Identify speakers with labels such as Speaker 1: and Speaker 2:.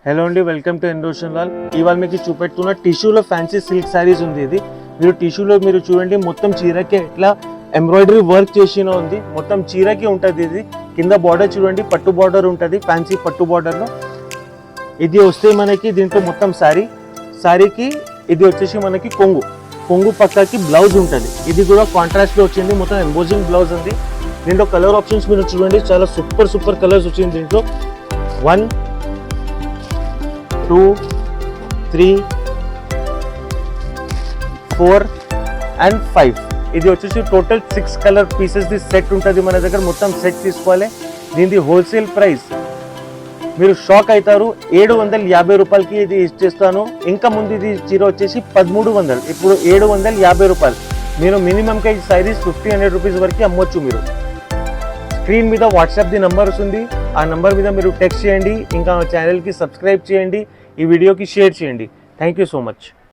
Speaker 1: Hello అండి, welcome to ఎన్రోషన్ Lal. ఇవాళ మీకు చూపెడుతున్న టిష్యూలో ఫ్యాన్సీ సిల్క్ శారీస్ ఉంది. ఇది మీరు టిష్యూలో మీరు చూడండి, మొత్తం చీరకి ఎట్లా ఎంబ్రాయిడరీ వర్క్ చేసిన ఉంది. మొత్తం చీరకి ఉంటుంది. ఇది కింద బార్డర్ చూడండి, పట్టు బార్డర్ ఉంటుంది, ఫ్యాన్సీ పట్టు బార్డర్లో. ఇది వస్తే మనకి దీంట్లో మొత్తం శారీకి ఇది వచ్చేసి మనకి కొంగు పక్కకి బ్లౌజ్ ఉంటుంది. ఇది కూడా కాంట్రాస్ట్లో వచ్చింది, మొత్తం ఎంబోజింగ్ బ్లౌజ్ ఉంది. దీంట్లో కలర్ ఆప్షన్స్ మీరు చూడండి, చాలా సూపర్ కలర్స్ వచ్చింది దీంట్లో. 1, 2, 3, 4 and 5. ఇది వచ్చేసి total 6 colour pieces the set ఉంటుంది మన దగ్గర. మొత్తం సెట్ తీసుకోవాలి. దీని హోల్సేల్ ప్రైస్ మీరు షాక్ అవుతారు, 750 రూపాయలకి ఇది ఇచ్చేస్తాను. ఇంకా ముందు ఇది చీర వచ్చేసి 1300, ఇప్పుడు 750 రూపాయలు. మీరు మినిమంగా ఈ శారీస్ 1,500 రూపీస్ వరకు అమ్మొచ్చు. మీరు స్క్రీన్ మీద వాట్సాప్ ది నంబర్ వస్తుంది, ఆ నంబర్ మీద మీరు టెక్స్ట్ చేయండి. ఇంకా ఛానల్కి సబ్స్క్రైబ్ చేయండి, ఈ వీడియోకి షేర్ చేయండి. Thank you so much.